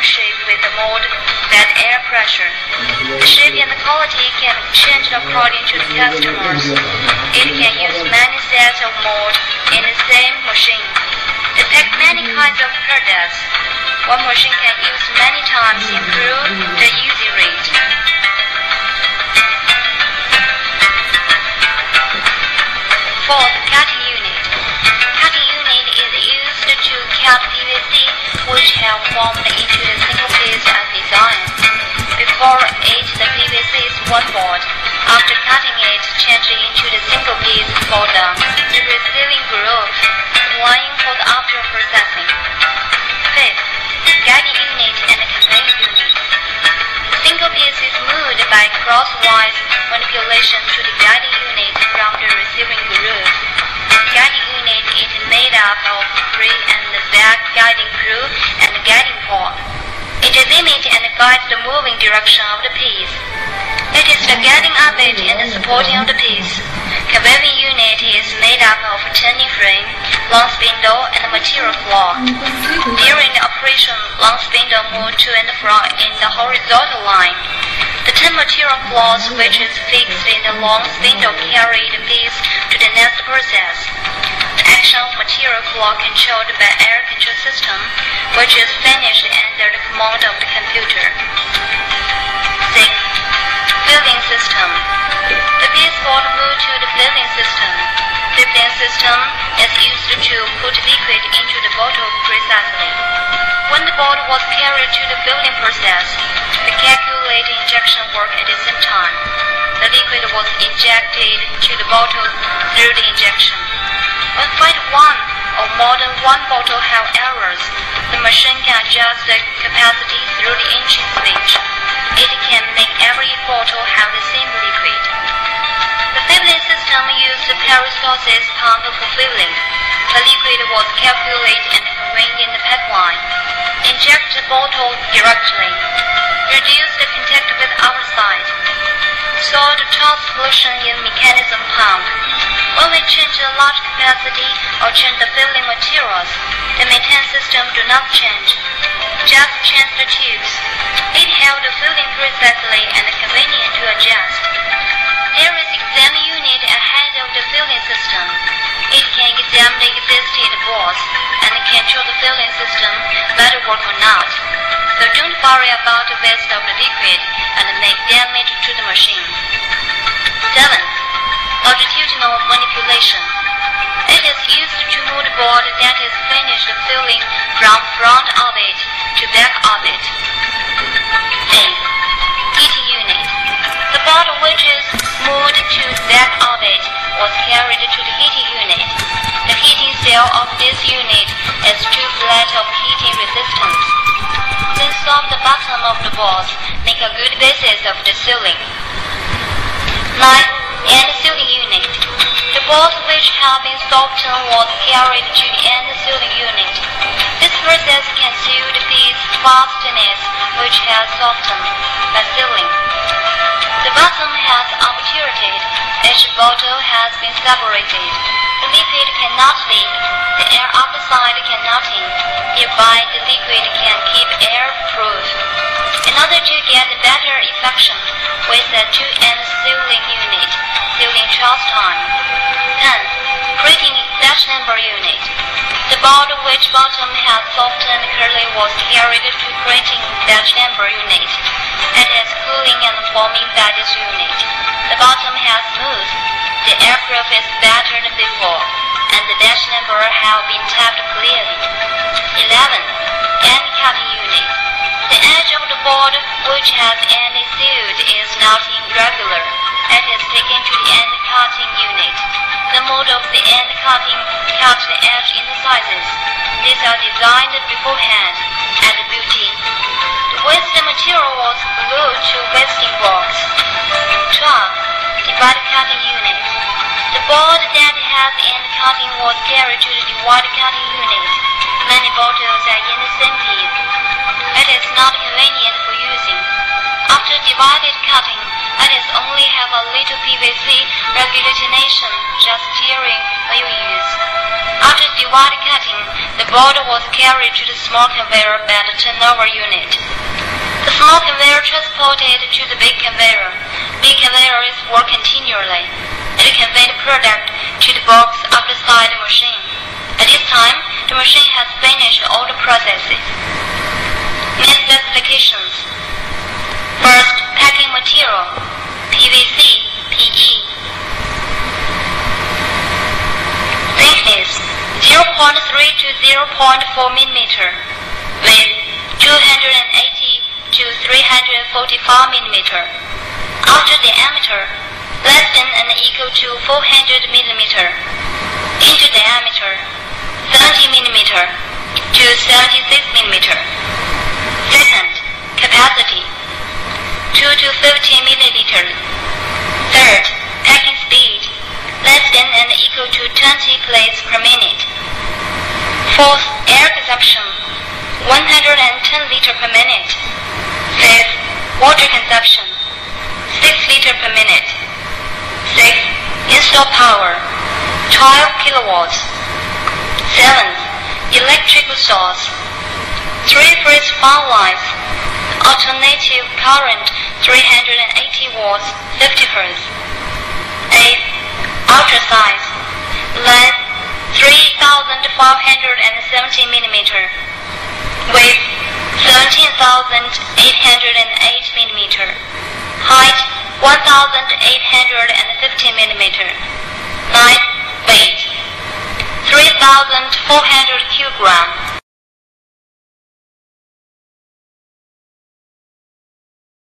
shape with the mold at air pressure. The shape and the quality can be changed according to the customers. It can use many sets of mold in the same machine. They pack many kinds of products. One machine can use many times, improve the easy rate. Fourth, cutting unit. Cutting unit is used to cut PVC which have formed into a single piece as designed. Before it, the PVC is one board. After cutting it, change it into the single piece for the receiving groove, line for the after processing. Fifth, guiding unit and conveying unit. The single piece is moved by crosswise manipulation to the guiding unit from the receiving groove. The guiding unit is made up of free and back guiding groove and guiding pole. It limits and guides the moving direction of the piece. It is the guiding arbit and the supporting of the piece. Conveying unit is made up of turning frame, long spindle, and material floor. During the operation, long spindle moves to and fro in the horizontal line. The 10 material floors which is fixed in the long spindle carry the piece to the next process. The action of material floor controlled by air control system, which is finished under the command of the computer. 6. Filling system. The piece board moved to the filling system. The filling system is used to put liquid into the bottle precisely. When the board was carried to the filling process, the calculated injection worked at the same time. The liquid was injected to the bottle through the injection. When find one or more than one bottle have errors, the machine can adjust the capacity through the engine switch. It can make every bottle have the same liquid. The filling system used the peristalsis pump for filling. The liquid was calculated and conveyed in the pipeline. Inject the bottle directly. Reduce the contact with outside. Salt transfusion in mechanism pump. When we change the large capacity or change the filling materials, the maintenance system do not change. Just change the tubes. It held the filling precisely and convenient to adjust. There is exam unit ahead of the filling system. It can examine the existing boards and control the filling system whether work or not. So don't worry about the waste of the liquid and make damage to the machine. 7. Longitudinal manipulation. It is used to move the board that is finished filling from front of it to back of it. 8. Heating unit. The board which is moved to the back of it was carried to the heating unit. The heating cell of this unit is 2 plates of heating resistance. Since off the bottom of the board make a good basis of the sealing. 9. End sealing unit. The boards which have been softened was carried to the end sealing unit. This process can seal the piece fastness which has softened by sealing. The bottom has obturated. Each bottle has been separated. The liquid cannot leak. The air outside cannot in. Hereby the liquid can keep air-proof. In order to get better effection with the 2-end sealing unit, sealing charge time. 10. Creating batch number unit. The board which bottom has softened curly was carried to creating batch number unit. It is cooling and forming batches unit. The bottom has smooth. The airproof is better than before, and the batch number have been tapped clearly. 11. End cutting unit. The edge of the board which has end sealed is not irregular. It is taken to the end cutting unit. The mode of the end cutting cut the edge in the sizes. These are designed beforehand and beauty. The waste material was glued to wasting box. 12. Divide cutting unit. The board that has end cutting was carried to the divide cutting unit. Many bottles are in the same piece. It is not convenient for using. After divided cutting, it is only have a little PVC regulatination just steering when you use. After divided cutting, the board was carried to the small conveyor belt turnover unit. The small conveyor transported to the big conveyor. Big conveyor is work continually. It conveyed product to the box of the side machine. At this time, the machine has finished all the processes. Main specifications. First, packing material, PVC, PE. Thickness, 0.3 to 0.4 mm. Width, 280 to 345 mm. Outer diameter, less than and equal to 400 mm. Inner diameter, 70 mm to 76 mm. Second, capacity, 2 to 50 milliliters. Third, packing speed, less than and equal to 20 plates per minute. Fourth, air consumption, 110 liters per minute. Fifth, water consumption, 6 liters per minute. Sixth, install power, 12 kilowatts. Seventh, electrical source, 3 phase fan lines, alternative current 380 watts, 50 Hz. Eighth, outer size, length 3,570 mm, width 17,808 mm, height 1,850 mm, light weight 3,400 kg.